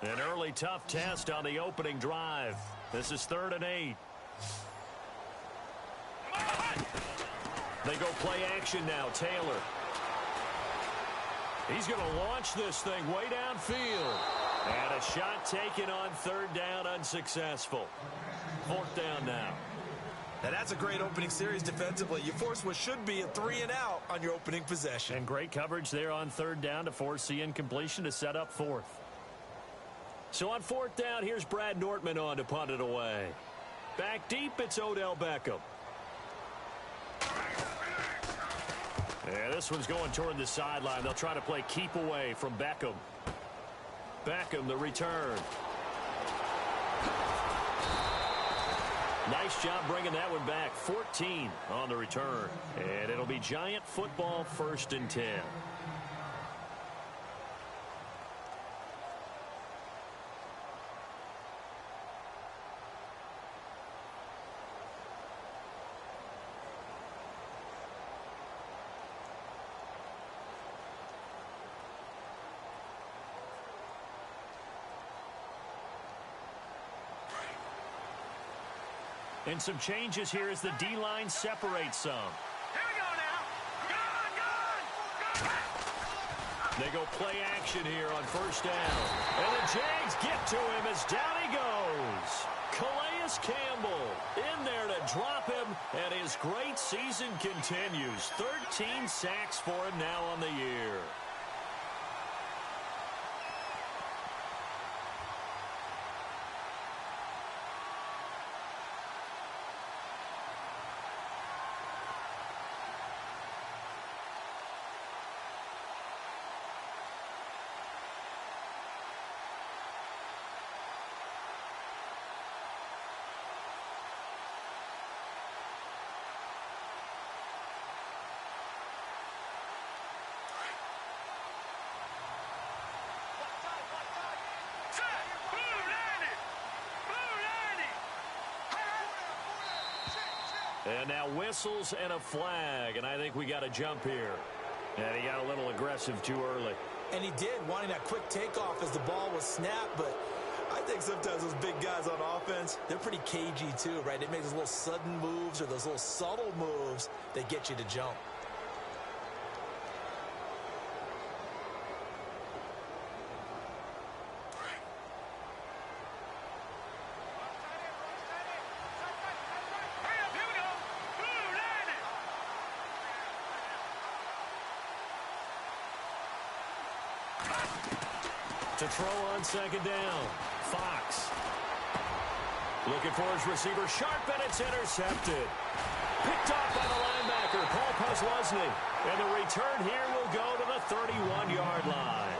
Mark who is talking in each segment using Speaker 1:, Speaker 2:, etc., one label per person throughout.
Speaker 1: An early tough test on the opening drive. This is 3rd and 8. They go play action now. Taylor. He's going to launch this thing way downfield. And a shot taken on 3rd down, unsuccessful. 4th down now.
Speaker 2: Now that's a great opening series defensively. You force what should be a 3-and-out on your opening possession.
Speaker 1: And great coverage there on 3rd down to force the incompletion to set up 4th. So on 4th down, here's Brad Nortman on to punt it away. Back deep, it's Odell Beckham. Yeah, this one's going toward the sideline. They'll try to play keep away from Beckham. Beckham, the return. Nice job bringing that one back. 14 on the return. And it'll be Giant football, 1st and 10. And some changes here as the D-line separates some.
Speaker 3: Here we go now. Gone.
Speaker 1: They go play action here on 1st down. And the Jags get to him as down he goes. Calais Campbell in there to drop him, and his great season continues. 13 sacks for him now on the year. And now whistles and a flag, and I think we got a jump here. And he got a little aggressive too early.
Speaker 2: And he did, wanting that quick takeoff as the ball was snapped, but I think sometimes those big guys on offense, they're pretty cagey too, right? They make those little sudden moves or those little subtle moves that get you to jump.
Speaker 1: To throw on 2nd down. Fox. Looking for his receiver. Sharp, and it's intercepted. Picked off by the linebacker, Paul Posluszny. And the return here will go to the 31-yard line.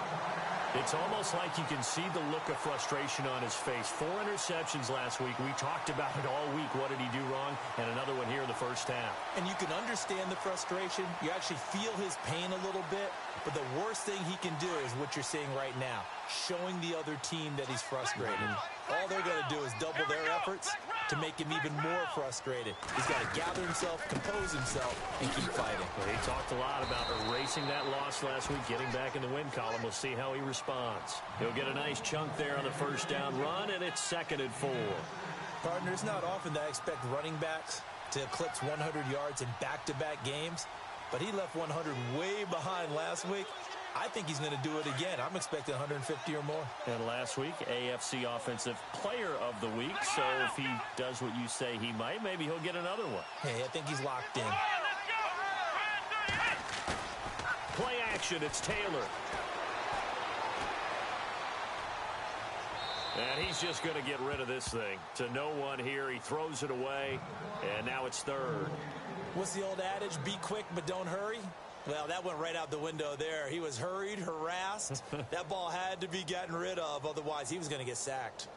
Speaker 1: It's almost like you can see the look of frustration on his face. 4 interceptions last week. We talked about it all week. What did he do wrong? And another one here in the 1st half.
Speaker 2: And you can understand the frustration. You actually feel his pain a little bit. But the worst thing he can do is what you're seeing right now, showing the other team that he's frustrated. All they're going to do is double their efforts to make him even more frustrated. He's got to gather himself, compose himself, and keep fighting.
Speaker 1: Well, he talked a lot about erasing that loss last week, getting back in the win column. We'll see how he responds. He'll get a nice chunk there on the 1st down run, and it's 2nd and 4.
Speaker 2: Partner, it's not often that I expect running backs to eclipse 100 yards in back-to-back games, but he left 100 way behind last week. I think he's going to do it again. I'm expecting 150 or more.
Speaker 1: And last week, AFC Offensive Player of the Week. So if he does what you say he might, maybe he'll get another one.
Speaker 2: Hey, I think he's locked in.
Speaker 1: Play action, it's Taylor. And he's just going to get rid of this thing. To no one here, he throws it away, and now it's 3rd.
Speaker 2: What's the old adage? Be quick, but don't hurry. Well, that went right out the window there. He was hurried, harassed. That ball had to be gotten rid of, otherwise he was going to get sacked.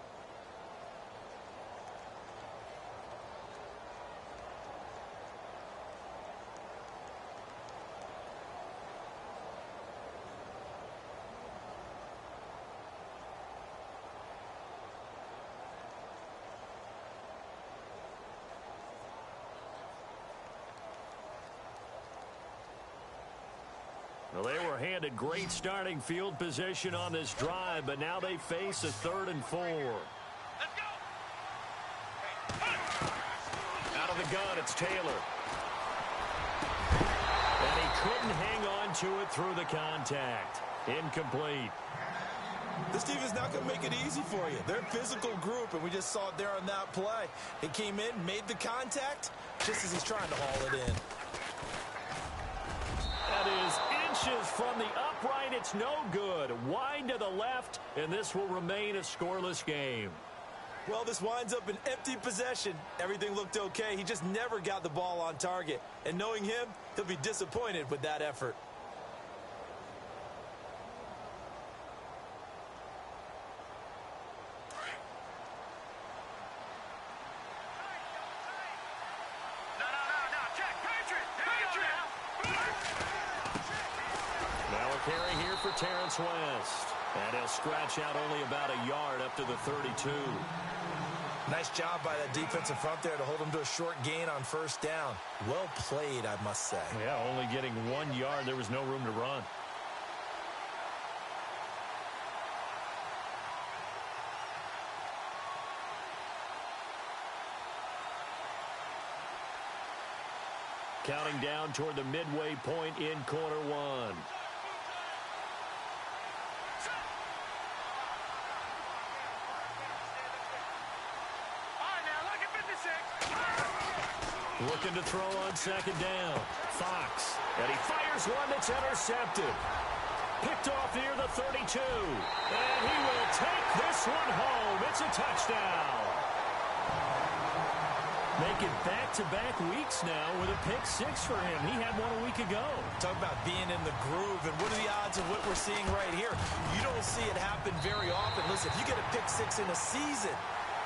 Speaker 1: Well, they were handed great starting field position on this drive, but now they face a 3rd and 4.
Speaker 3: Let's go.
Speaker 1: Out of the gun, it's Taylor. And he couldn't hang on to it through the contact. Incomplete.
Speaker 2: This team is not going to make it easy for you. They're a physical group, and we just saw it there on that play. He came in, made the contact, just as he's trying to haul it in.
Speaker 1: That is inches from the upright. It's no good. Wide to the left, and this will remain a scoreless game.
Speaker 2: Well, this winds up an empty possession. Everything looked okay. He just never got the ball on target. And knowing him, he'll be disappointed with that effort.
Speaker 3: No. Check. Patriot.
Speaker 1: Now a carry here for Terrence West. And he'll scratch out only about a yard up to the 32.
Speaker 2: Nice job by that defensive front there to hold him to a short gain on 1st down. Well played, I must say.
Speaker 1: Yeah, only getting 1 yard. There was no room to run. Counting down toward the midway point in quarter 1. Looking to throw on 2nd down. Fox. And he fires one that's intercepted. Picked off near the 32. And he will take this one home. It's a touchdown. Making back-to-back weeks now with a pick 6 for him. He had one a week ago.
Speaker 2: Talk about being in the groove, and what are the odds of what we're seeing right here? You don't see it happen very often. Listen, if you get a pick 6 in a season,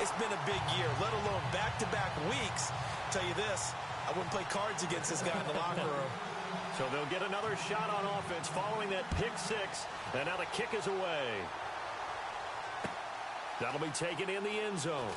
Speaker 2: it's been a big year, let alone back-to-back weeks. Tell you this, I wouldn't play cards against this guy in the locker room.
Speaker 1: So they'll get another shot on offense following that pick 6, and now the kick is away. That'll be taken in the end zone.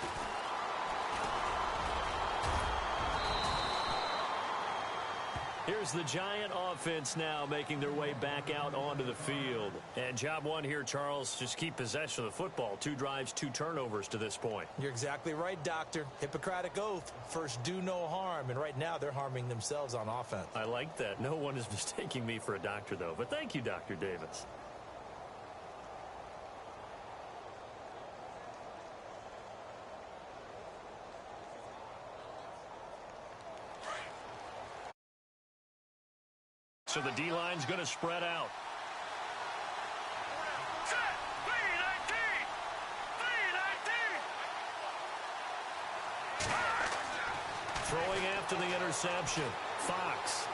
Speaker 1: Here's the Giant offense now making their way back out onto the field. And job 1 here, Charles, just keep possession of the football. 2 drives, 2 turnovers to this point.
Speaker 2: You're exactly right, Doctor. Hippocratic oath. First, do no harm. And right now, they're harming themselves on offense.
Speaker 1: I like that. No one is mistaking me for a doctor, though. But thank you, Dr. Davis. So the D-line's going to spread out.
Speaker 3: Set. 3-19.
Speaker 1: Throwing after the interception. Fox.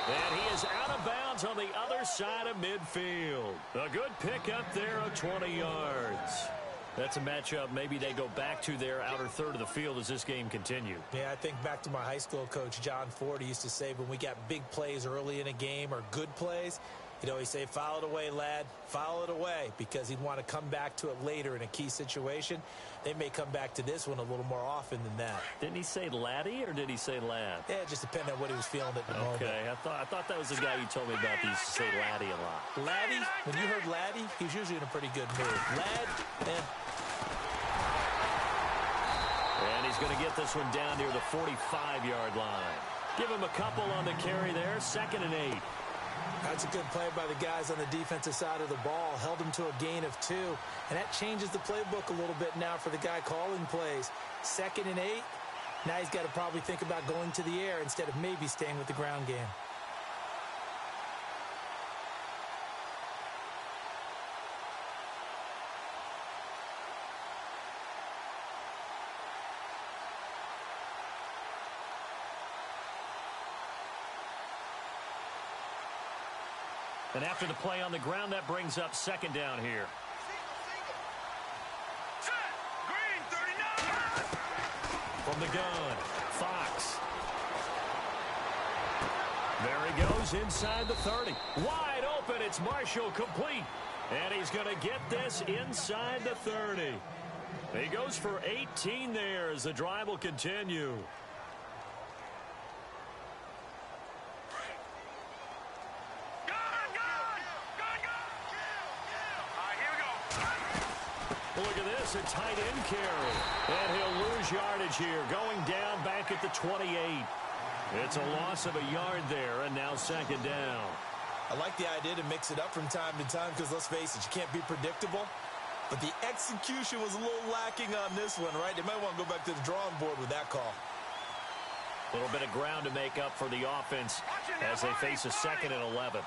Speaker 1: And he is out of bounds on the other side of midfield. A good pickup there of 20 yards. That's a matchup maybe they go back to their outer third of the field as this game continues.
Speaker 2: Yeah, I think back to my high school coach, John Ford. He used to say when we got big plays early in a game or good plays, he'd always say, foul it away, lad, foul it away, because he'd want to come back to it later in a key situation. They may come back to this one a little more often than that.
Speaker 1: Didn't he say laddie or did he say lad?
Speaker 2: Yeah, it just depended on what he was feeling at the moment.
Speaker 1: Okay, I thought that was the guy you told me about. He used to say laddie a lot.
Speaker 2: Laddie, when you heard laddie, he was usually in a pretty good mood. Lad,
Speaker 1: And he's going to get this one down near the 45-yard line. Give him a couple on the carry there. 2nd and 8.
Speaker 2: That's a good play by the guys on the defensive side of the ball. Held him to a gain of 2. And that changes the playbook a little bit now for the guy calling plays. 2nd and 8. Now he's got to probably think about going to the air instead of maybe staying with the ground game.
Speaker 1: And after the play on the ground, that brings up 2nd down here.
Speaker 3: Set. Green. 39.
Speaker 1: From the gun, Fox. There he goes inside the 30. Wide open. It's Marshall complete. And he's going to get this inside the 30. He goes for 18 there as the drive will continue.
Speaker 3: Got it.
Speaker 1: this, a tight end carry. And he'll lose yardage here, going down back at the 28. It's a loss of a yard there, and now second down.
Speaker 2: I like the idea to mix it up from time to time because, let's face it, you can't be predictable. But the execution was a little lacking on this one, right? They might want to go back to the drawing board with that call.
Speaker 1: A little bit of ground to make up for the offense as they face a 2nd and 11.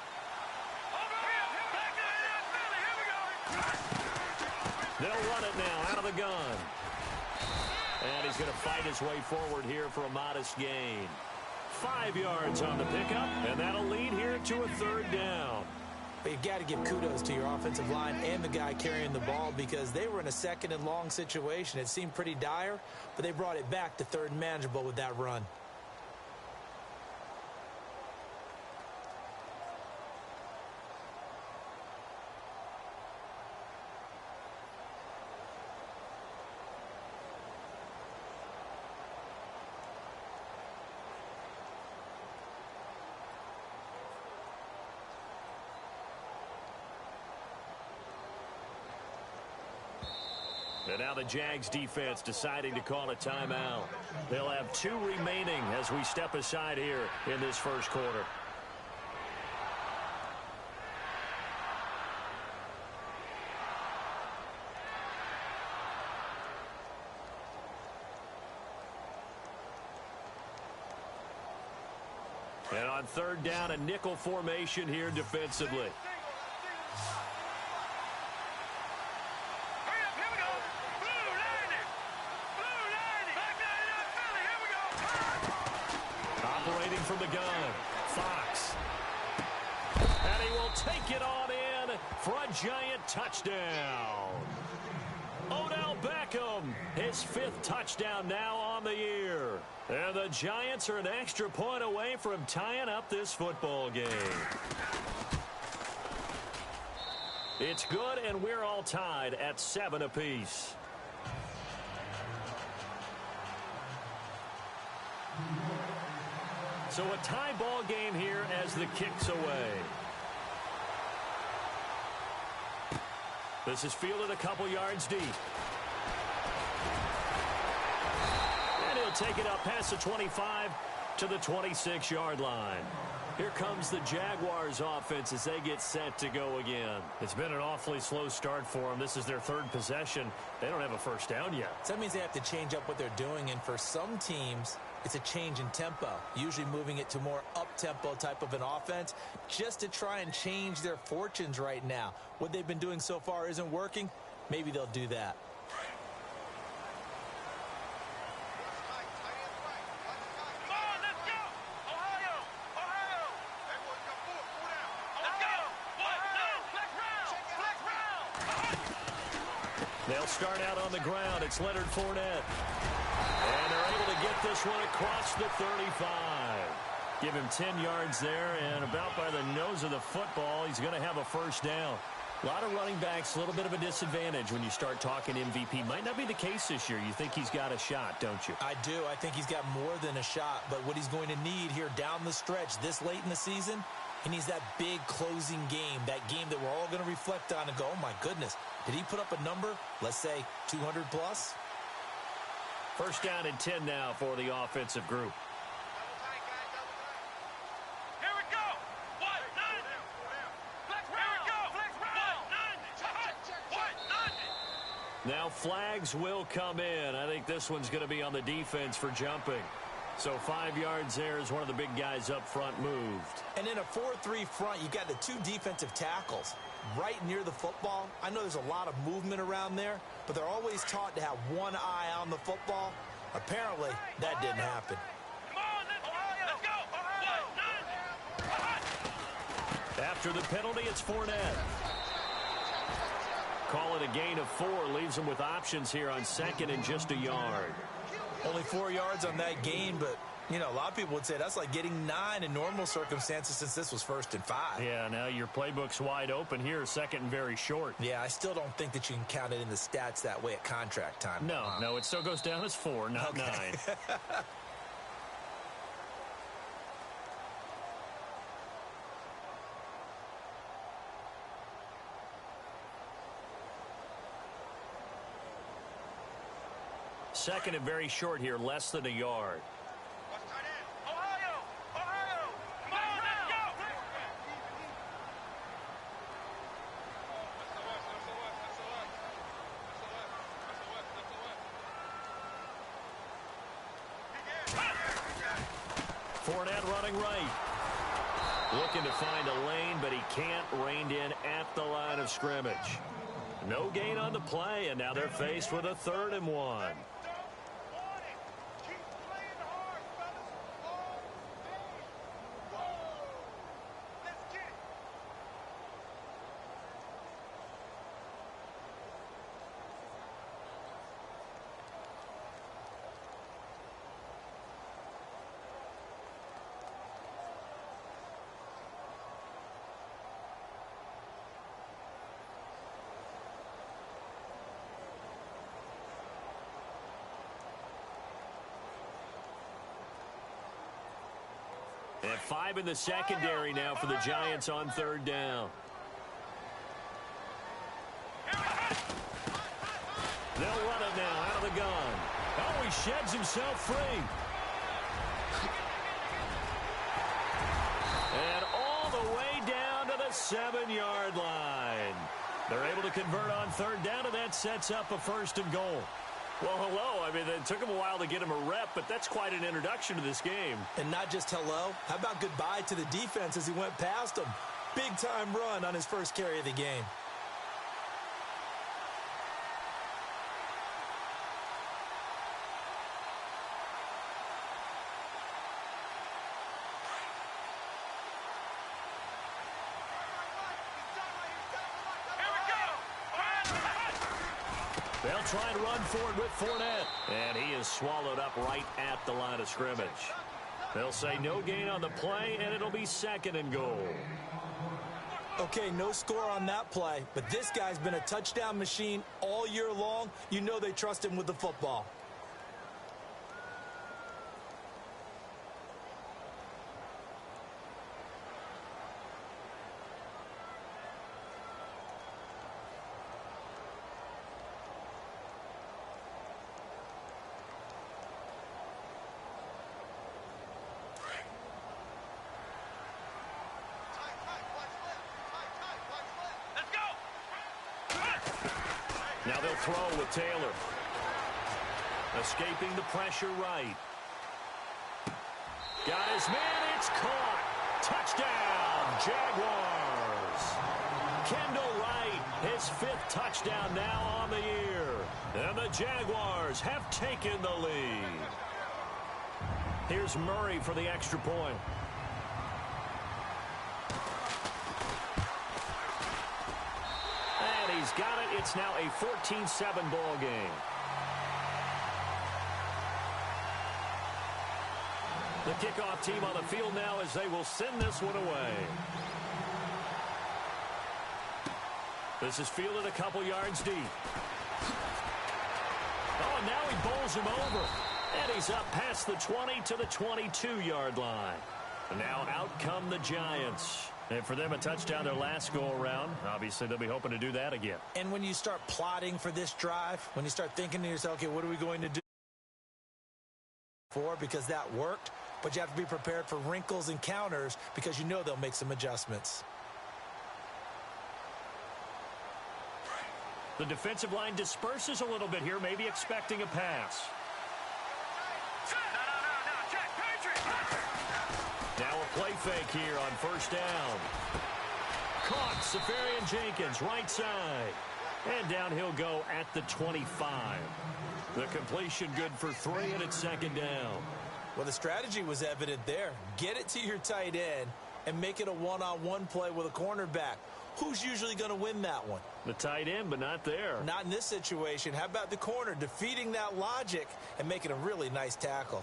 Speaker 1: They'll run it now out of the gun. And he's going to fight his way forward here for a modest gain. 5 yards on the pickup, and that'll lead here to a 3rd down.
Speaker 2: But you've got to give kudos to your offensive line and the guy carrying the ball because they were in a 2nd and long situation. It seemed pretty dire, but they brought it back to 3rd and manageable with that run.
Speaker 1: And now the Jags defense deciding to call a timeout. They'll have 2 remaining as we step aside here in this first quarter. And on 3rd down, a nickel formation here defensively. From the gun, Fox. And he will take it on in for a giant touchdown. Odell Beckham, his 5th touchdown now on the year. And the Giants are an extra point away from tying up this football game. It's good, and we're all tied at 7 apiece. So a tie ball game here as the kick's away. This is fielded a couple yards deep. And he'll take it up past the 25 to the 26-yard line. Here comes the Jaguars offense as they get set to go again. It's been an awfully slow start for them. This is their 3rd possession. They don't have a first down yet.
Speaker 2: So that means they have to change up what they're doing, and for some teams, it's a change in tempo, usually moving it to more up-tempo type of an offense just to try and change their fortunes right now. What they've been doing so far isn't working. Maybe they'll do that.
Speaker 1: They'll start out on the ground. It's Leonard Fournette. And they're able to get this one across the 35. Give him 10 yards there, and about by the nose of the football, he's going to have a first down. A lot of running backs, a little bit of a disadvantage when you start talking MVP. Might not be the case this year. You think he's got a shot, don't you?
Speaker 2: I do. I think he's got more than a shot, but what he's going to need here down the stretch this late in the season, he needs that big closing game, that game that we're all going to reflect on and go, oh, my goodness, did he put up a number, let's say, 200 plus?
Speaker 1: First down and 10 now for the offensive group.
Speaker 3: Here we go. What?
Speaker 1: Now flags will come in. I think this one's going to be on the defense for jumping. So 5 yards there as one of the big guys up front moved.
Speaker 2: And in a 4-3 front, you've got the 2 defensive tackles right near the football. I know there's a lot of movement around there, but they're always taught to have one eye on the football. Apparently, that didn't happen.
Speaker 3: Come on, let's go.
Speaker 1: After the penalty, it's Fournette. Call it a gain of 4. Leaves them with options here on 2nd and just a yard.
Speaker 2: Only 4 yards on that gain, but, you know, a lot of people would say that's like getting 9 in normal circumstances since this was 1st and 5.
Speaker 1: Yeah, now your playbook's wide open here, 2nd and very short.
Speaker 2: Yeah, I still don't think that you can count it in the stats that way at contract time.
Speaker 1: No, it still goes down as 4, not 9. second and very short here, less than a yard.
Speaker 3: Ohio! Ohio! Come on, let's go!
Speaker 1: Fournette running right. Looking to find a lane, but he can't. Reined in at the line of scrimmage. No gain on the play, and now they're faced with a 3rd and 1. And 5 in the secondary now for the Giants on 3rd down. They'll run it now out of the gun. Oh, he sheds himself free. And all the way down to the 7-yard line. They're able to convert on 3rd down, and that sets up a 1st and goal. Well, hello. I mean, it took him a while to get him a rep, but that's quite an introduction to this game.
Speaker 2: And not just hello. How about goodbye to the defense as he went past him? Big-time run on his first carry of the game.
Speaker 1: They'll try and run forward with Fournette. And he is swallowed up right at the line of scrimmage. They'll say no gain on the play, and it'll be 2nd and goal.
Speaker 2: Okay, no score on that play, but this guy's been a touchdown machine all year long. You know they trust him with the football.
Speaker 1: Now they'll throw with Taylor. Escaping the pressure right. Got his man. It's caught. Touchdown, Jaguars. Kendall Wright, his 5th touchdown now on the year. And the Jaguars have taken the lead. Here's Murray for the extra point. And he's got it. It's now a 14-7 ball game. The kickoff team on the field now as they will send this one away. This is fielded a couple yards deep. Oh, and now he bowls him over. And he's up past the 20 to the 22-yard line. And now out come the Giants. And for them, a touchdown their last go-around. Obviously, they'll be hoping to do that again.
Speaker 2: And when you start plotting for this drive, when you start thinking to yourself, okay, what are we going to do? Because that worked, but you have to be prepared for wrinkles and counters because you know they'll make some adjustments.
Speaker 1: The defensive line disperses a little bit here, maybe expecting a pass. Now a play fake here on 1st down. Caught, Safarian Jenkins, right side. And down he'll go at the 25. The completion good for 3, and it's 2nd down.
Speaker 2: Well, the strategy was evident there. Get it to your tight end and make it a one-on-one play with a cornerback. Who's usually going to win that one?
Speaker 1: The tight end, but not there.
Speaker 2: Not in this situation. How about the corner defeating that logic and making a really nice tackle?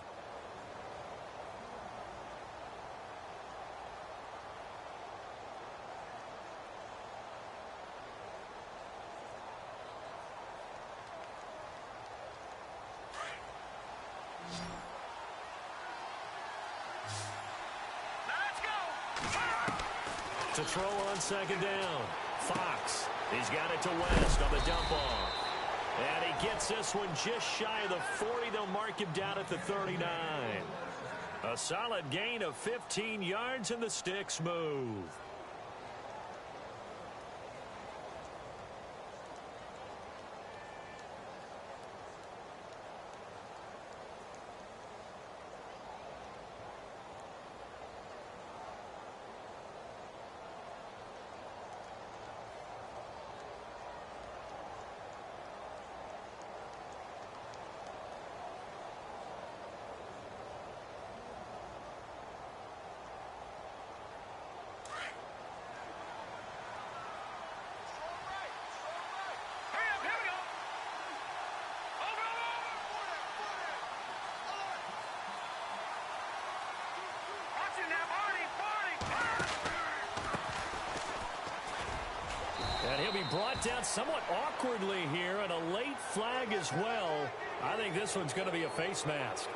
Speaker 1: To throw on 2nd down. Fox. He's got it to West on the dump off. And he gets this one just shy of the 40. They'll mark him down at the 39. A solid gain of 15 yards, and the sticks move. And he'll be brought down somewhat awkwardly here, and a late flag as well. I think this one's going to be a face mask.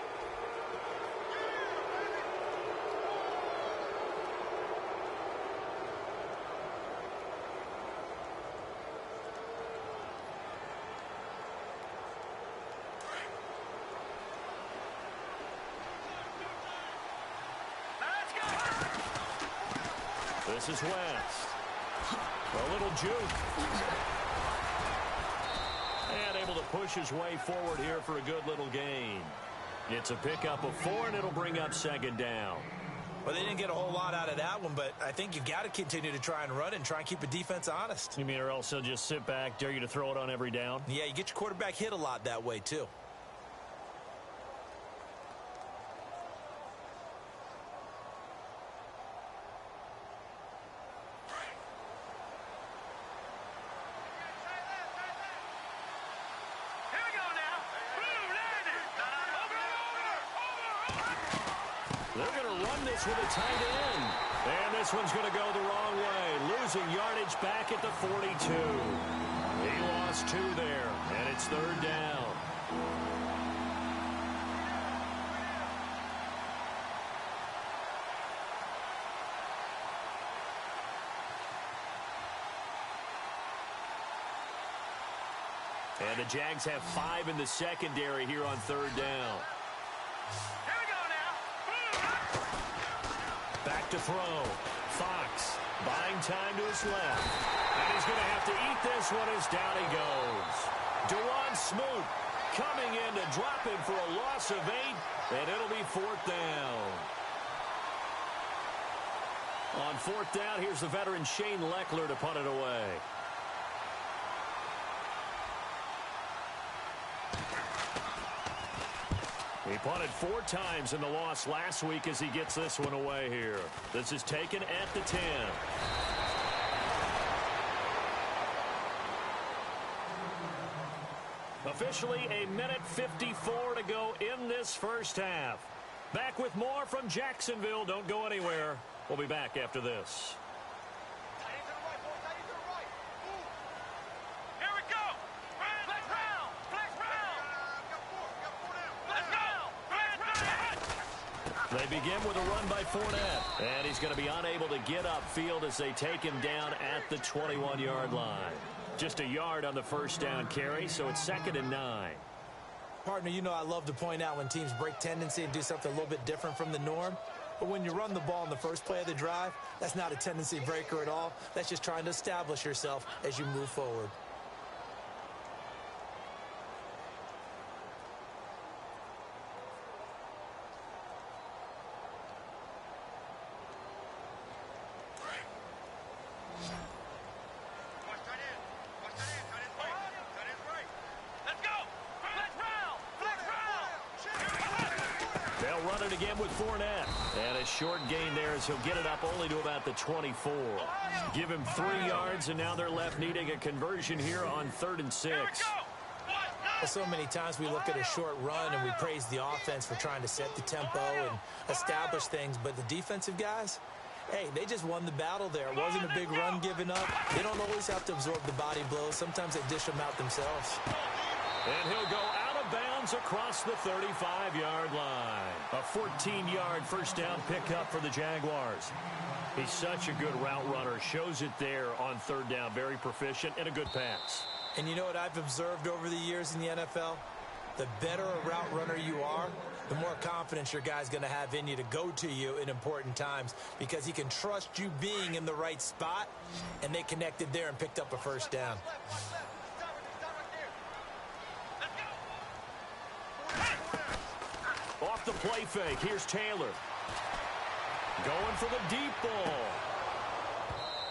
Speaker 1: This is West. A little juke. And able to push his way forward here for a good little gain. It's a pickup of 4, and it'll bring up second down.
Speaker 2: Well, they didn't get a whole lot out of that one, but I think you've got to continue to try and run it and try and keep the defense honest.
Speaker 1: You mean or else he'll just sit back, dare you to throw it on every down?
Speaker 2: Yeah, you get your quarterback hit a lot that way, too.
Speaker 1: They're going to run this with a tight end. And this one's going to go the wrong way. Losing yardage back at the 42. He lost 2 there, and it's third down. And the Jags have 5 in the secondary here on third down. Back to throw. Fox buying time to his left. And he's going to have to eat this one as down he goes. Dewan Smoot coming in to drop him for a loss of 8, and it'll be fourth down. On fourth down, here's the veteran Shane Leckler to punt it away. He punted 4 times in the loss last week as he gets this one away here. This is taken at the 10. Officially a minute 54 to go in this first half. Back with more from Jacksonville. Don't go anywhere. We'll be back after this. They begin with a run by Fournette. And he's going to be unable to get upfield as they take him down at the 21-yard line. Just a yard on the first down carry, so it's 2nd and 9.
Speaker 2: Partner, you know I love to point out when teams break tendency and do something a little bit different from the norm. But when you run the ball in the first play of the drive, that's not a tendency breaker at all. That's just trying to establish yourself as you move forward.
Speaker 1: Again with Fournette. And a short gain there as he'll get it up only to about the 24. Give him 3 yards, and now they're left needing a conversion here on 3rd and 6.
Speaker 2: Well, so many times we look at a short run and we praise the offense for trying to set the tempo and establish things, but the defensive guys, hey, they just won the battle there. It wasn't a big run given up. They don't always have to absorb the body blows. Sometimes they dish them out themselves.
Speaker 1: And he'll go out of bounds across the 35-yard line. A 14-yard first down pickup for the Jaguars. He's such a good route runner. Shows it there on 3rd down. Very proficient and a good pass.
Speaker 2: And you know what I've observed over the years in the NFL? The better a route runner you are, the more confidence your guy's going to have in you to go to you in important times because he can trust you being in the right spot, and they connected there and picked up a first down.
Speaker 1: Off the play fake, here's Taylor. Going for the deep ball.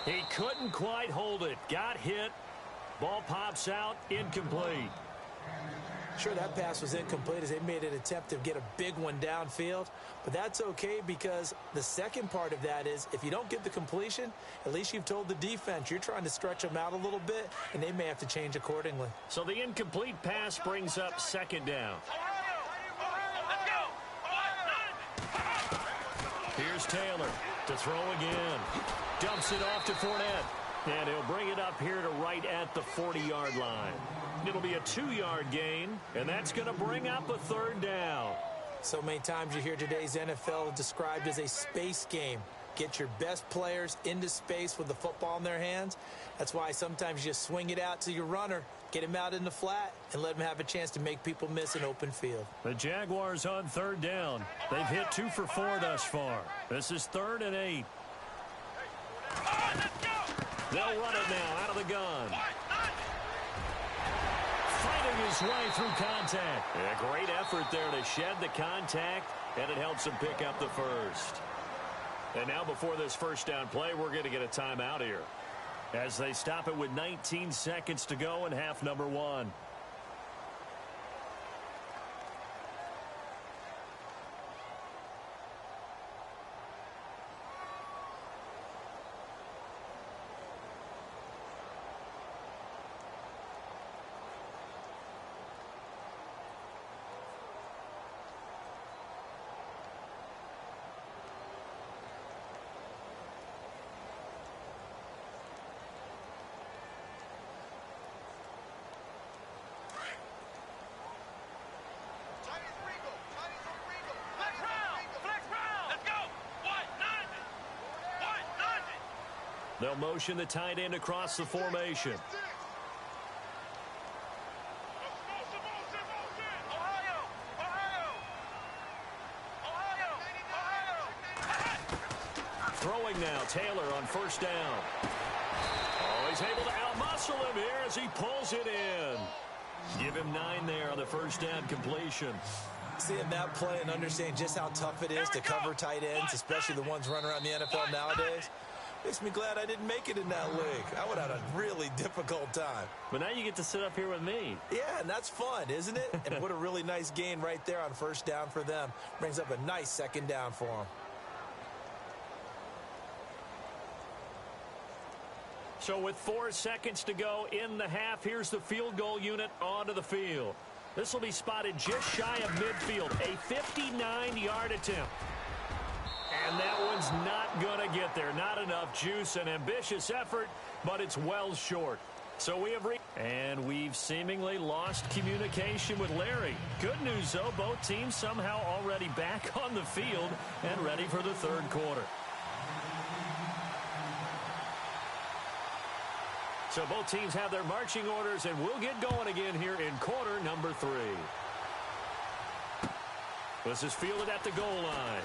Speaker 1: He couldn't quite hold it. Got hit. Ball pops out, incomplete.
Speaker 2: Sure, that pass was incomplete as they made an attempt to get a big one downfield, but that's okay because the second part of that is if you don't get the completion, at least you've told the defense you're trying to stretch them out a little bit, and they may have to change accordingly.
Speaker 1: So the incomplete pass brings up second down. Here's Taylor to throw again. Dumps it off to Fournette. And he'll bring it up here to right at the 40-yard line. It'll be a 2-yard gain, and that's going to bring up a third down.
Speaker 2: So many times you hear today's NFL described as a space game. Get your best players into space with the football in their hands. That's why sometimes you just swing it out to your runner, get him out in the flat, and let him have a chance to make people miss an open field.
Speaker 1: The Jaguars on third down. They've hit 2 for 4 thus far. This is 3rd and 8. They'll run it now out of the gun. Fighting his way through contact. A great effort there to shed the contact, and it helps him pick up the first. And now before this first down play, we're going to get a timeout here as they stop it with 19 seconds to go in half number 1. They'll motion the tight end across the formation. Throwing now, Taylor on first down. Oh, he's able to outmuscle him here as he pulls it in. Give him 9 there on the first down completion.
Speaker 2: Seeing that play and understanding just how tough it is to cover tight ends, especially the ones running around the NFL nowadays, makes me glad I didn't make it in that league. I would have had a really difficult time.
Speaker 1: But now you get to sit up here with me.
Speaker 2: Yeah, and that's fun, isn't it? And what a really nice gain right there on first down for them. Brings up a nice second down for them.
Speaker 1: So with 4 seconds to go in the half, here's the field goal unit onto the field. This will be spotted just shy of midfield. A 59-yard attempt. And that one's not going to get there. Not enough juice, an ambitious effort, but it's well short. So we have and we've seemingly lost communication with Larry. Good news, though, both teams somehow already back on the field and ready for the third quarter. So both teams have their marching orders, and we'll get going again here in quarter number 3. This is fielded at the goal line.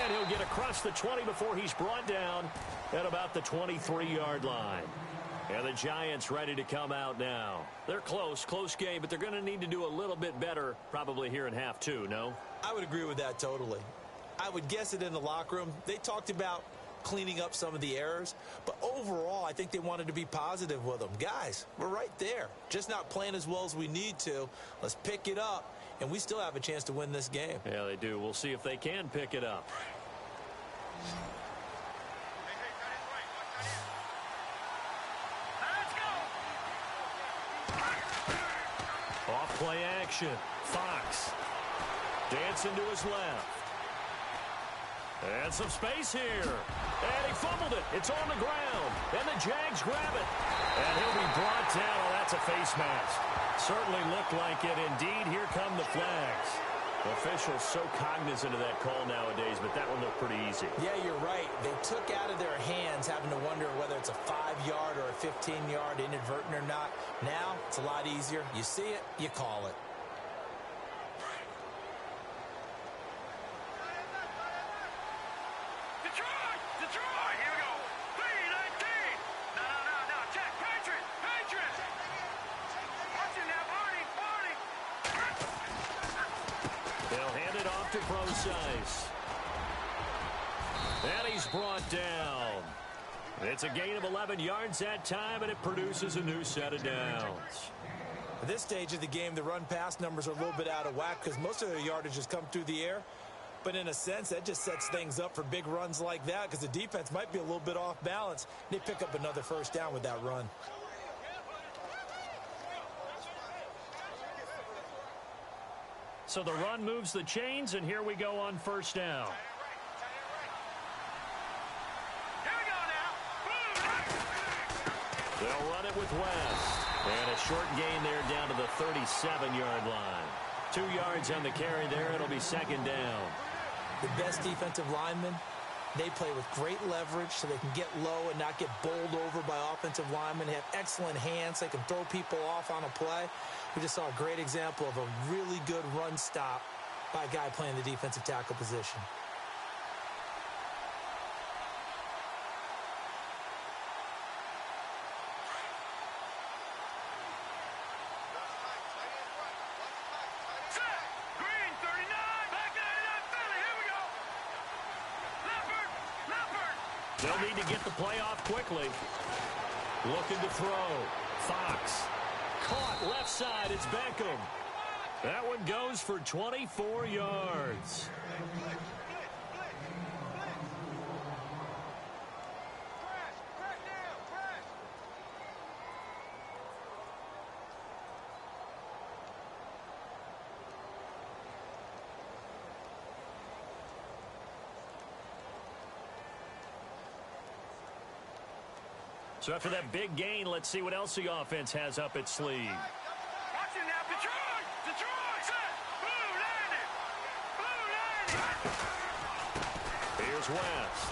Speaker 1: And he'll get across the 20 before he's brought down at about the 23-yard line. And the Giants ready to come out now. They're close game, but they're going to need to do a little bit better probably here in half 2, no?
Speaker 2: I would agree with that totally. I would guess it in the locker room. They talked about cleaning up some of the errors, but overall I think they wanted to be positive with them. Guys, we're right there, just not playing as well as we need to. Let's pick it up, and we still have a chance to win this game.
Speaker 1: Yeah, they do. We'll see if they can pick it up. Off play action. Fox dancing to his left. And some space here. And he fumbled it. It's on the ground. And the Jags grab it. And he'll be brought down. Oh, that's a face mask. Certainly looked like it. Indeed, here come the flags. Officials so cognizant of that call nowadays, but that one looked pretty easy.
Speaker 2: Yeah, you're right. They took out of their hands having to wonder whether it's a 5-yard or a 15-yard inadvertent or not. Now, it's a lot easier. You see it, you call it.
Speaker 3: Detroit! Detroit! Here we go. P19! No. Check. Patriots! Watch it now, Barney!
Speaker 1: They'll hand it off to Procise. And he's brought down. It's a gain of 11 yards that time, and it produces a new set of downs.
Speaker 2: At this stage of the game, the run-pass numbers are a little bit out of whack because most of their yardage has come through the air. But in a sense, that just sets things up for big runs like that because the defense might be a little bit off balance. They pick up another first down with that run.
Speaker 1: So the run moves the chains, and here we go on first down.
Speaker 3: Here we go now.
Speaker 1: They'll run it with West. And a short gain there down to the 37-yard line. 2 yards on the carry there. It'll be second down.
Speaker 2: The best defensive linemen, they play with great leverage so they can get low and not get bowled over by offensive linemen. They have excellent hands. They can throw people off on a play. We just saw a great example of a really good run stop by a guy playing the defensive tackle position.
Speaker 3: Green, 39. Back 99, Philly. Here we go. Leopard.
Speaker 1: They'll need to get the play off quickly. Looking to throw. Fox. Caught left side. It's Beckham. That one goes for 24 yards. So after that big gain, let's see what else the offense has up its sleeve.
Speaker 3: Watch it now, Detroit! Set! Blue landed!
Speaker 1: Here's West.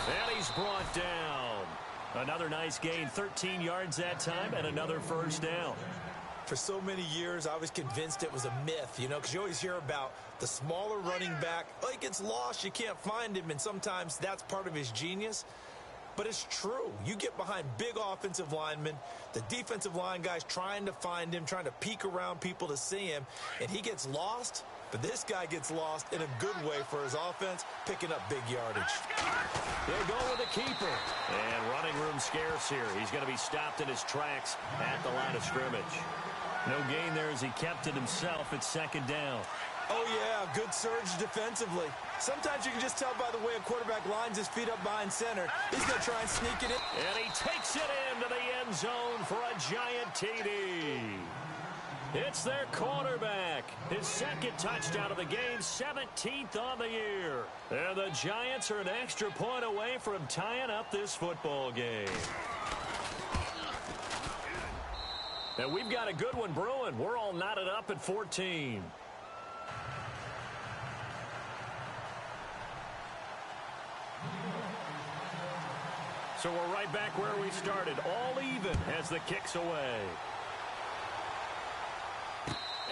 Speaker 1: And he's brought down. Another nice gain, 13 yards that time, and another first down.
Speaker 2: For so many years, I was convinced it was a myth, because you always hear about the smaller running back. Oh, he gets lost, you can't find him, and sometimes that's part of his genius. But it's true. You get behind big offensive linemen, the defensive line guys trying to find him, trying to peek around people to see him, and he gets lost. But this guy gets lost in a good way for his offense, picking up big yardage.
Speaker 1: They'll go with a keeper. And running room scarce here. He's going to be stopped in his tracks at the line of scrimmage. No gain there as he kept it himself at second down.
Speaker 2: Oh, yeah, good surge defensively. Sometimes you can just tell by the way a quarterback lines his feet up behind center. He's going to try and sneak it in.
Speaker 1: And he takes it into the end zone for a giant TD. It's their quarterback. His second touchdown of the game, 17th on the year. And the Giants are an extra point away from tying up this football game. And we've got a good one brewing. We're all knotted up at 14. So we're right back where we started, all even as the kick's away.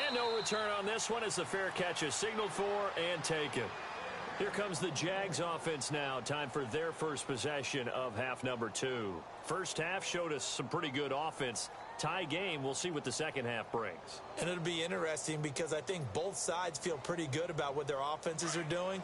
Speaker 1: And no return on this one as the fair catch is signaled for and taken. Here comes the Jags offense now. Time for their first possession of half number 2. First half showed us some pretty good offense. Tie game, we'll see what the second half brings.
Speaker 2: And it'll be interesting because I think both sides feel pretty good about what their offenses are doing.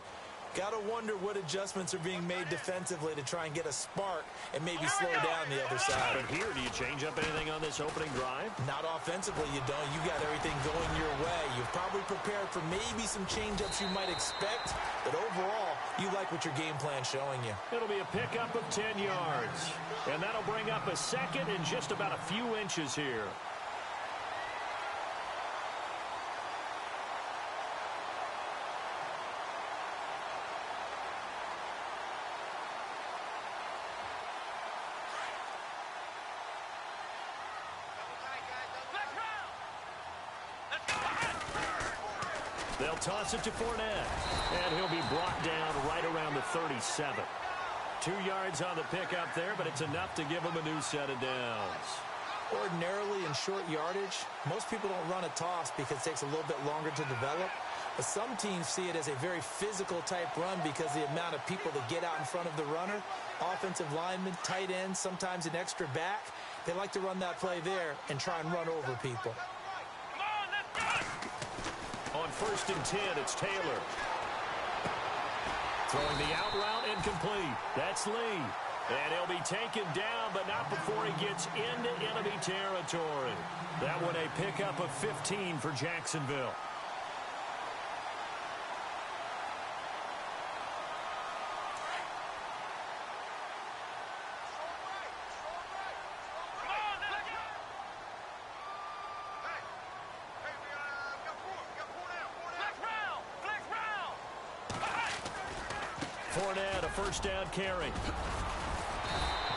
Speaker 2: Got to wonder what adjustments are being made defensively to try and get a spark and maybe slow down the other side.
Speaker 1: But here, do you change up anything on this opening drive?
Speaker 2: Not offensively, you don't. You got everything going your way. You've probably prepared for maybe some change-ups you might expect, but overall, you like what your game plan's showing you.
Speaker 1: It'll be a pickup of 10 yards, and that'll bring up a second in just about a few inches here. They'll toss it to Fournette, and he'll be brought down right around the 37. 2 yards on the pickup there, but it's enough to give him a new set of downs.
Speaker 2: Ordinarily in short yardage, most people don't run a toss because it takes a little bit longer to develop. But some teams see it as a very physical type run because the amount of people that get out in front of the runner, offensive linemen, tight ends, sometimes an extra back, they like to run that play there and try and run over people.
Speaker 1: On 1st and 10, it's Taylor. Throwing the out route incomplete. That's Lee. And he'll be taken down, but not before he gets into enemy territory. That one a pickup of 15 for Jacksonville. Fournette, a first down carry.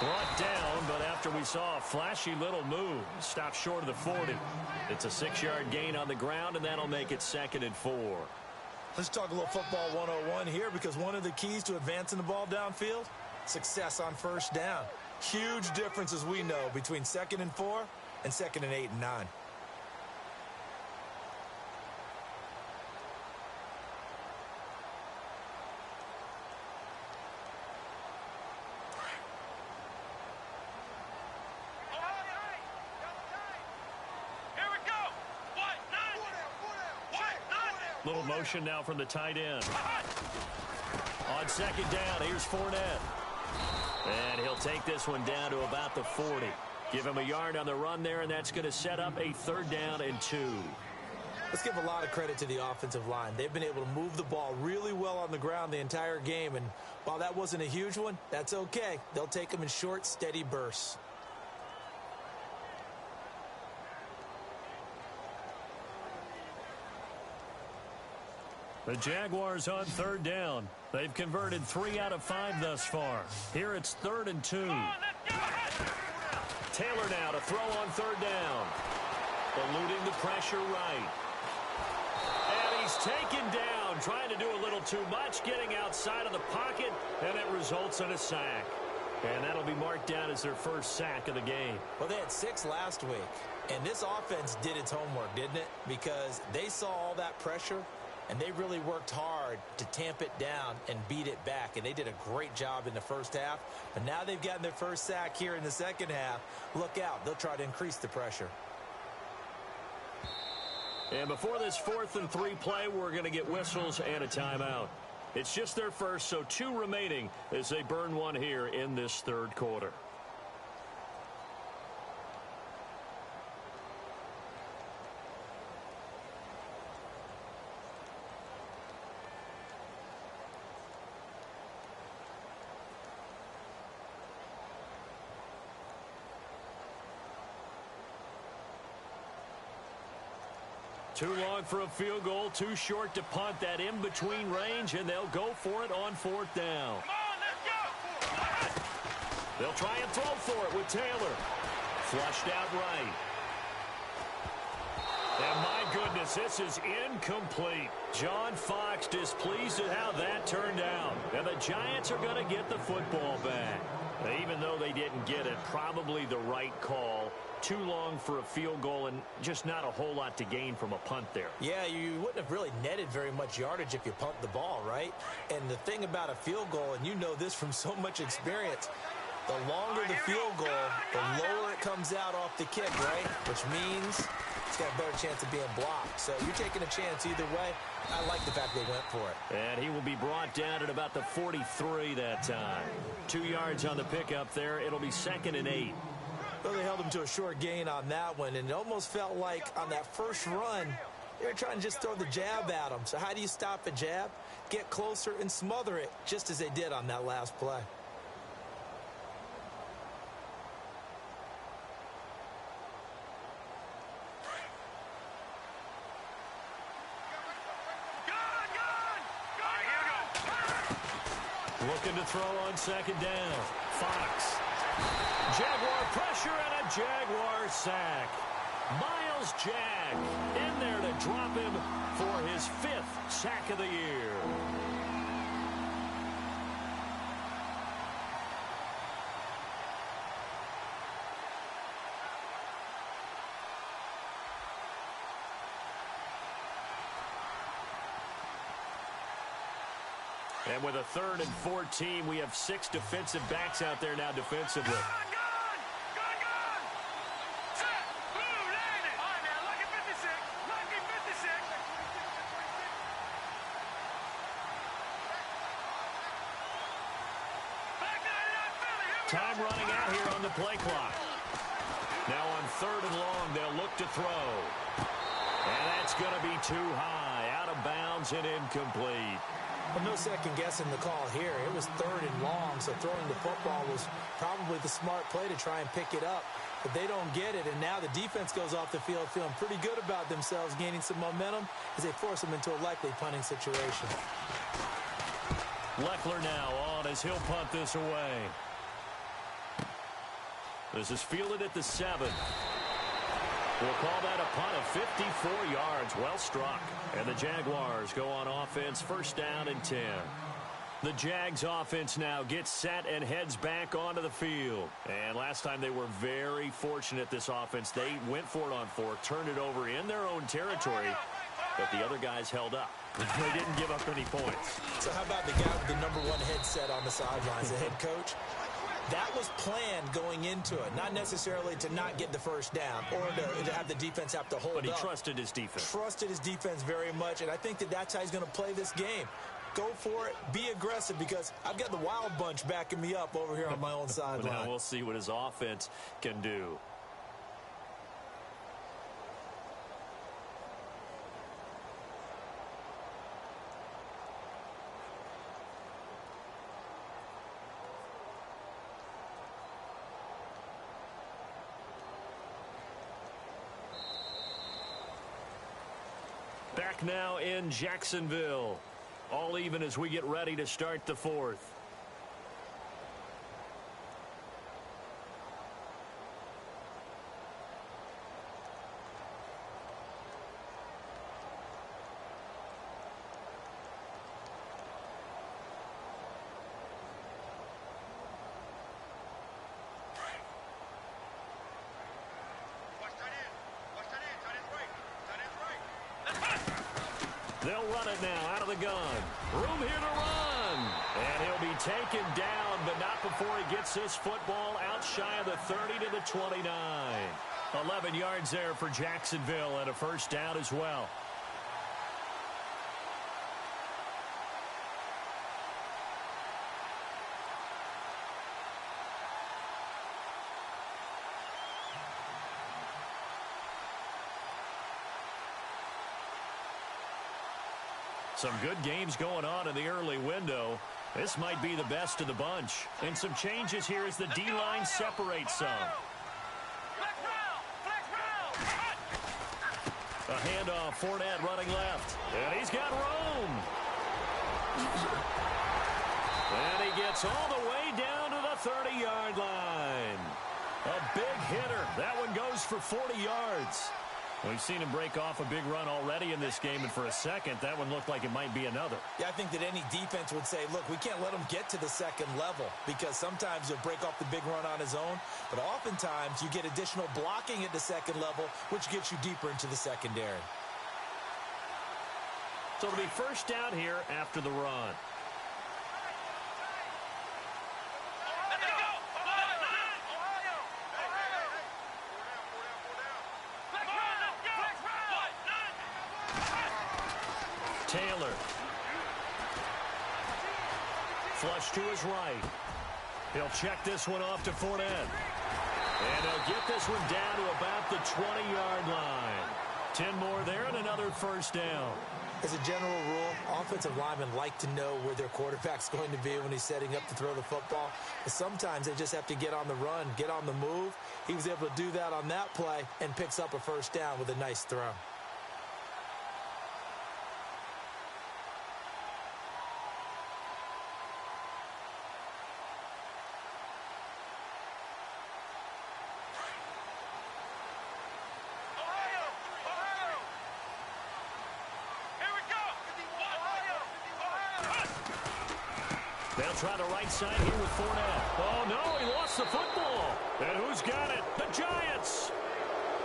Speaker 1: Brought down, but after we saw a flashy little move, stopped short of the 40. It's a 6-yard gain on the ground, and that'll make it 2nd and 4.
Speaker 2: Let's talk a little football 101 here, because one of the keys to advancing the ball downfield, success on first down. Huge difference, as we know, between 2nd and 4 and 2nd and 8 and 9.
Speaker 1: Little motion now from the tight end. On 2nd down, here's Fournette. And he'll take this one down to about the 40. Give him a yard on the run there, and that's going to set up a 3rd down and 2.
Speaker 2: Let's give a lot of credit to the offensive line. They've been able to move the ball really well on the ground the entire game, and while that wasn't a huge one, that's okay. They'll take them in short, steady bursts.
Speaker 1: The Jaguars on 3rd down. They've converted 3 out of 5 thus far. Here it's 3rd and 2. Taylor now to throw on 3rd down. Eluding the pressure right. And he's taken down, trying to do a little too much, getting outside of the pocket, and it results in a sack. And that'll be marked down as their first sack of the game.
Speaker 2: Well, they had 6 last week, and this offense did its homework, didn't it? Because they saw all that pressure, and they really worked hard to tamp it down and beat it back. And they did a great job in the first half. But now they've gotten their first sack here in the second half. Look out. They'll try to increase the pressure.
Speaker 1: And before this 4th and 3 play, we're going to get whistles and a timeout. It's just their first, so 2 remaining as they burn one here in this 3rd quarter. Too long for a field goal, too short to punt. That in-between range, and they'll go for it on 4th down.
Speaker 3: Come on, let's go!
Speaker 1: They'll try and throw for it with Taylor. Flushed out right. And my goodness, this is incomplete. John Fox displeased at how that turned out. And the Giants are going to get the football back. Even though they didn't get it, probably the right call. Too long for a field goal and just not a whole lot to gain from a punt there.
Speaker 2: Yeah, you wouldn't have really netted very much yardage if you punt the ball, right? And the thing about a field goal, and you know this from so much experience, the longer the field goal, the lower it comes out off the kick, right? Which means it's got a better chance of being blocked. So you're taking a chance either way. I like the fact they went for it.
Speaker 1: And he will be brought down at about the 43 that time. 2 yards on the pickup there. It'll be 2nd and 8.
Speaker 2: Well, they held him to a short gain on that one, and it almost felt like on that first run, they were trying to just throw the jab at him. So how do you stop a jab? Get closer and smother it, just as they did on that last play.
Speaker 1: Looking to throw on 2nd down. Fox. Jaguar pressure and a Jaguar sack. Miles Jack in there to drop him for his 5th sack of the year. And with a 3rd and 14, we have 6 defensive backs out there now defensively.
Speaker 3: Gun! Set! Blue, landed! All right, now, lucky 56. Lucky 56. Back 99 Philly. Here we go.
Speaker 1: Time running out here on the play clock. Now on 3rd and long, they'll look to throw. And that's going to be too high. Out of bounds and incomplete.
Speaker 2: Well, no second guessing the call here. It was 3rd and long, so throwing the football was probably the smart play to try and pick it up. But they don't get it, and now the defense goes off the field feeling pretty good about themselves, gaining some momentum as they force them into a likely punting situation.
Speaker 1: Leckler now on as he'll punt this away. This is fielded at the 7. We'll call that a punt of 54 yards. Well struck. And the Jaguars go on offense, 1st down and 10. The Jags offense now gets set and heads back onto the field. And last time they were very fortunate, this offense. They went for it on 4th, turned it over in their own territory, but the other guys held up. They didn't give up any points.
Speaker 2: So how about the guy with the number 1 headset on the sidelines, the head coach? That was planned going into it, not necessarily to not get the 1st down or to have the defense have to hold up.
Speaker 1: But he trusted his defense.
Speaker 2: Trusted his defense very much, and I think that's how he's going to play this game. Go for it, be aggressive, because I've got the wild bunch backing me up over here on my own sideline.
Speaker 1: Now we'll see what his offense can do. Back now in Jacksonville. All even as we get ready to start the 4th. They'll run it now out of the gun. Room here to run. And he'll be taken down, but not before he gets this football out shy of the 30 to the 29. 11 yards there for Jacksonville and a 1st down as well. Some good games going on in the early window. This might be the best of the bunch. And some changes here as the D-line separates some. A handoff, Fournette running left. And he's got room. And he gets all the way down to the 30-yard line. A big hitter. That one goes for 40 yards. We've seen him break off a big run already in this game, and for a second, that one looked like it might be another.
Speaker 2: Yeah, I think that any defense would say, look, we can't let him get to the 2nd level, because sometimes he'll break off the big run on his own, but oftentimes you get additional blocking at the 2nd level, which gets you deeper into the secondary.
Speaker 1: So it'll be 1st down here after the run. Taylor. Flush to his right. He'll check this one off to Fournette. And he'll get this one down to about the 20-yard line. 10 more there and another 1st down.
Speaker 2: As a general rule, offensive linemen like to know where their quarterback's going to be when he's setting up to throw the football. But sometimes they just have to get on the run, get on the move. He was able to do that on that play and picks up a 1st down with a nice throw.
Speaker 1: They'll try the right side here with Fournette. Oh, no, he lost the football. And who's got it? The Giants.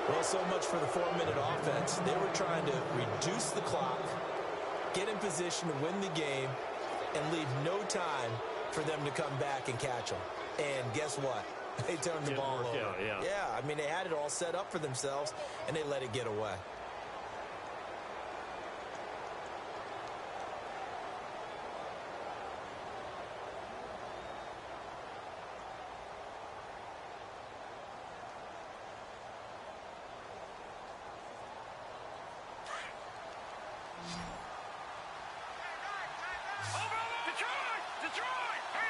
Speaker 2: Well, so much for the 4-minute offense. They were trying to reduce the clock, get in position to win the game, and leave no time for them to come back and catch them. And guess what? They turned the ball over. Yeah, I mean, they had it all set up for themselves, and they let it get away.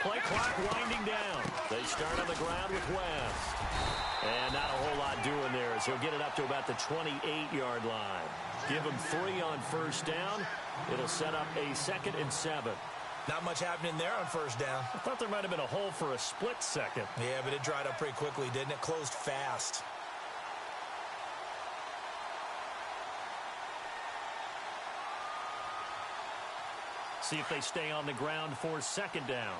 Speaker 1: Play clock winding down. They start on the ground with West. And not a whole lot doing there as he'll get it up to about the 28-yard line. Give him 3 on first down. It'll set up a 2nd and 7.
Speaker 2: Not much happening there on first down.
Speaker 1: I thought there might have been a hole for a split second.
Speaker 2: Yeah, but it dried up pretty quickly, didn't it? Closed fast.
Speaker 1: See if they stay on the ground for 2nd down.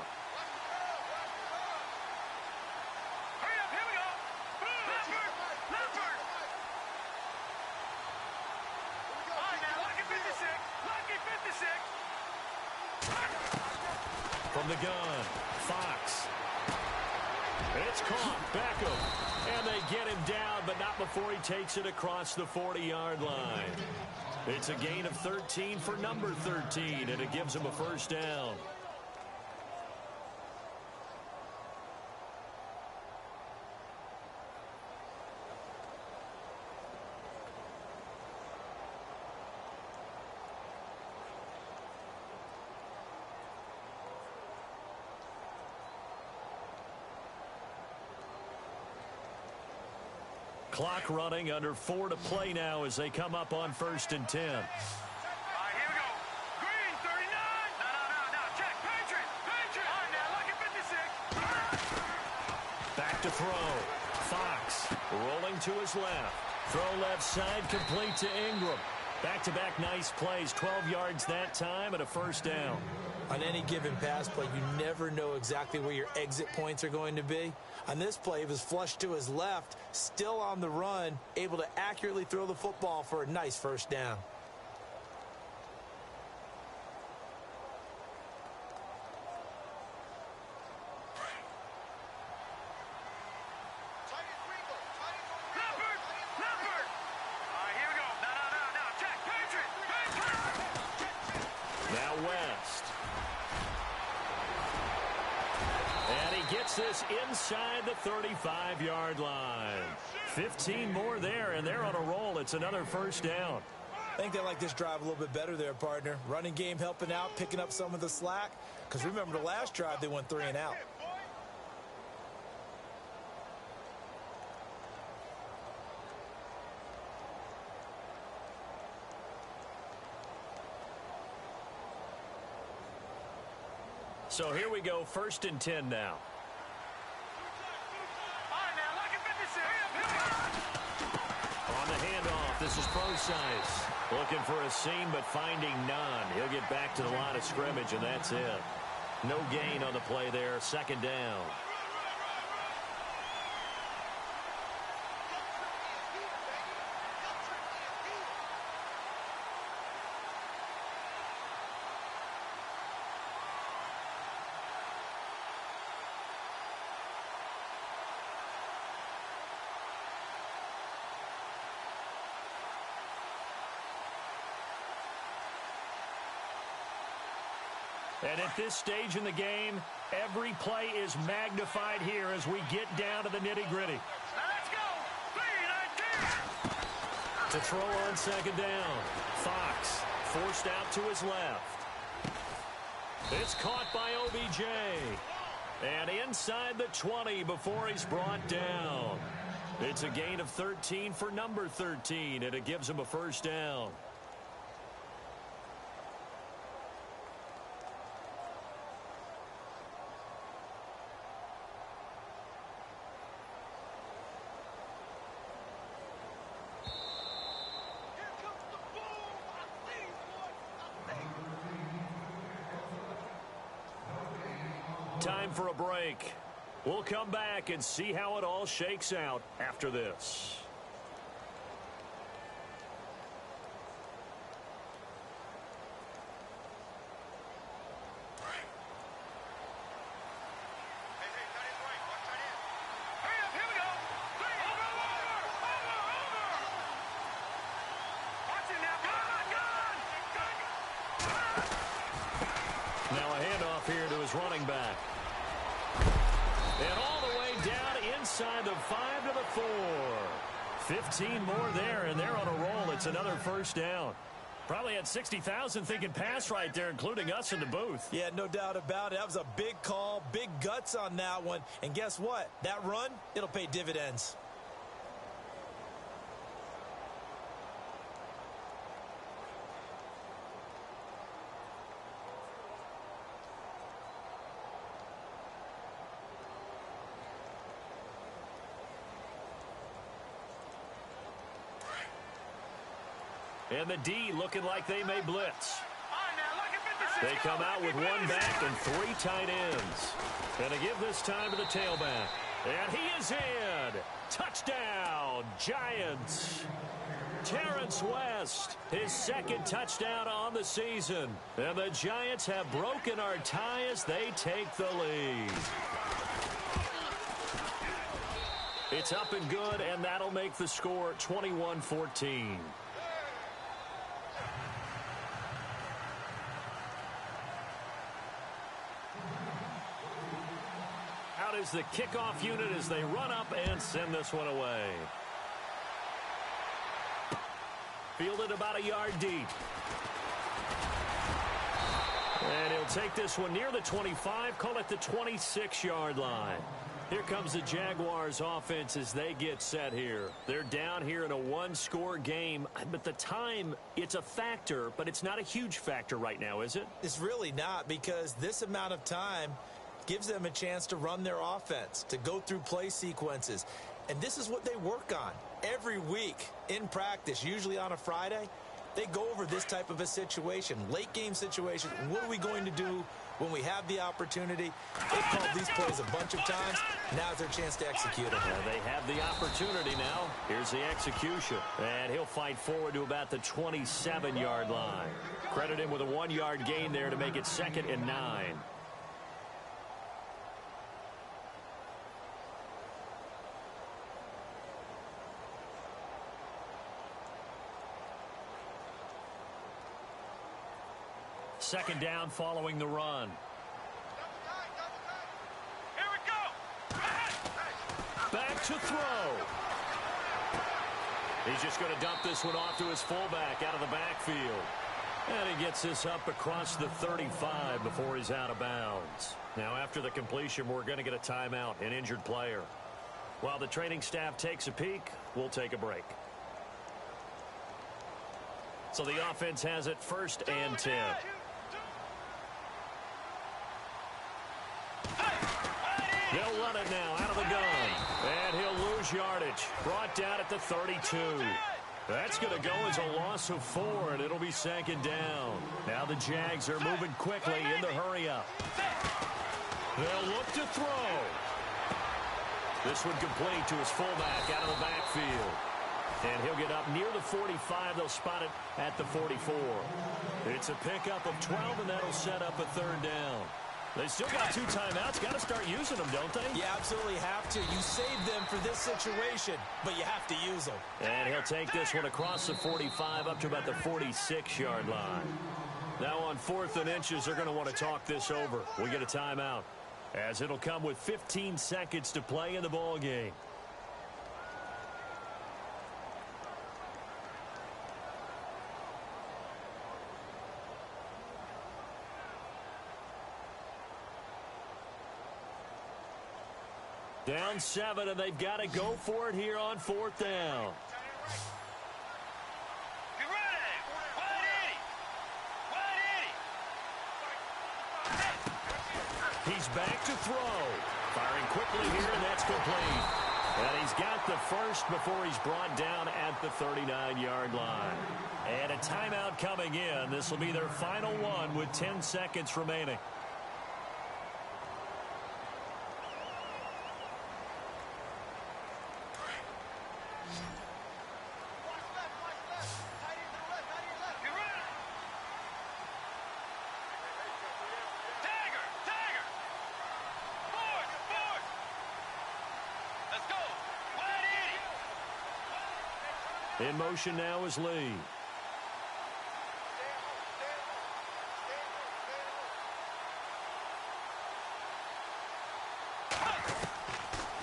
Speaker 1: From the gun, Fox. It's caught. Beckham. And they get him down, but not before he takes it across the 40-yard line. It's a gain of 13 for number 13, and it gives him a first down. Clock running, under 4 to play now as they come up on 1st and 10.
Speaker 3: All right, here we go. Green, 39. No. Check. Patriot. All right, now, look at 56.
Speaker 1: Back to throw. Fox rolling to his left. Throw left side, complete to Ingram. Back-to-back nice plays. 12 yards that time and a first down.
Speaker 2: On any given pass play, you never know exactly where your exit points are going to be. On this play, he was flushed to his left, still on the run, able to accurately throw the football for a nice first down.
Speaker 1: This inside the 35-yard line. 15 more there, and they're on a roll. It's another first down.
Speaker 2: I think they like this drive a little bit better there, partner. Running game helping out, picking up some of the slack. Because remember the last drive, they went 3 and out.
Speaker 1: So here we go, 1st and 10 now. On the handoff, this is Procise. Looking for a seam, but finding none. He'll get back to the line of scrimmage, and that's it. No gain on the play there, 2nd down. And at this stage in the game, every play is magnified here as we get down to the nitty-gritty.
Speaker 3: Let's go. 3-19.
Speaker 1: To throw on 2nd down. Fox forced out to his left. It's caught by OBJ. And inside the 20 before he's brought down. It's a gain of 13 for number 13, and it gives him a first down. Time for a break. We'll come back and see how it all shakes out after this. Running back. And all the way down inside the 5 to the 4. 15 more there, and they're on a roll. It's another first down. Probably had 60,000 thinking pass right there, including us in the booth.
Speaker 2: Yeah, no doubt about it. That was a big call, big guts on that one. And guess what? That run, it'll pay dividends.
Speaker 1: And the D looking like they may blitz. They come out with one back and 3 tight ends. And they give this time to the tailback. And he is in. Touchdown, Giants. Terrence West, his second touchdown on the season. And the Giants have broken our tie as they take the lead. It's up and good, and that'll make the score 21-14. Is the kickoff unit as they run up and send this one away. Fielded about a yard deep. And he'll take this one near the 25, call it the 26-yard line. Here comes the Jaguars offense as they get set here. They're down here in a one-score game, but the time, it's a factor, but it's not a huge factor right now, is it?
Speaker 2: It's really not, because this amount of time gives them a chance to run their offense, to go through play sequences. And this is what they work on every week in practice, usually on a Friday. They go over this type of a situation, late game situation. What are we going to do when we have the opportunity? They've called these plays a bunch of times. Now's their chance to execute them.
Speaker 1: They have the opportunity now. Here's the execution. And he'll fight forward to about the 27-yard line. Credit him with a 1-yard gain there to make it 2nd and 9. Second down following the run.
Speaker 3: Here we go.
Speaker 1: Back to throw. He's just going to dump this one off to his fullback out of the backfield. And he gets this up across the 35 before he's out of bounds. Now after the completion, we're going to get a timeout, an injured player. While the training staff takes a peek, we'll take a break. So the offense has it 1st and 10. They'll run it now out of the gun. And he'll lose yardage. Brought down at the 32. That's going to go as a loss of 4, and it'll be 2nd down. Now the Jags are moving quickly in the hurry-up. They'll look to throw. This one complete to his fullback out of the backfield. And he'll get up near the 45. They'll spot it at the 44. It's a pickup of 12, and that'll set up a 3rd down. They still got 2 timeouts. Got to start using them, don't they?
Speaker 2: You absolutely have to. You save them for this situation, but you have to use them.
Speaker 1: And he'll take this one across the 45 up to about the 46-yard line. Now on 4th and inches, they're going to want to talk this over. We get a timeout, as it'll come with 15 seconds to play in the ball game. Down 7, and they've got to go for it here on 4th down.
Speaker 3: Get ready. 180.
Speaker 1: He's back to throw. Firing quickly here, and that's complete. And he's got the first before he's brought down at the 39-yard line. And a timeout coming in. This will be their final one with 10 seconds remaining. In motion now is Lee.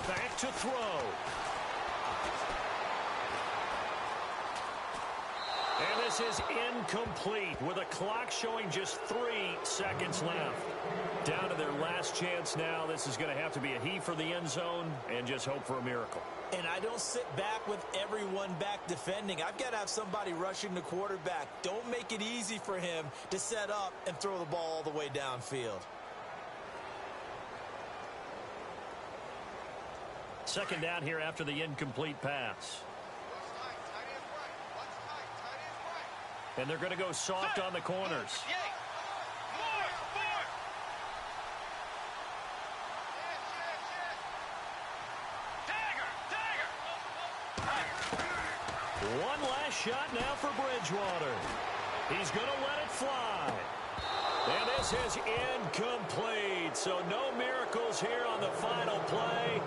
Speaker 1: Back to throw. And this is incomplete with a clock showing just 3 seconds left. Down to their last chance now. This is going to have to be a heave for the end zone and just hope for a miracle.
Speaker 2: And I don't sit back with everyone back defending. I've got to have somebody rushing the quarterback. Don't make it easy for him to set up and throw the ball all the way downfield.
Speaker 1: Second down here after the incomplete pass. And they're going to go soft on the corners. One last shot now for Bridgewater. He's going to let it fly. And this is incomplete. So no miracles here on the final play.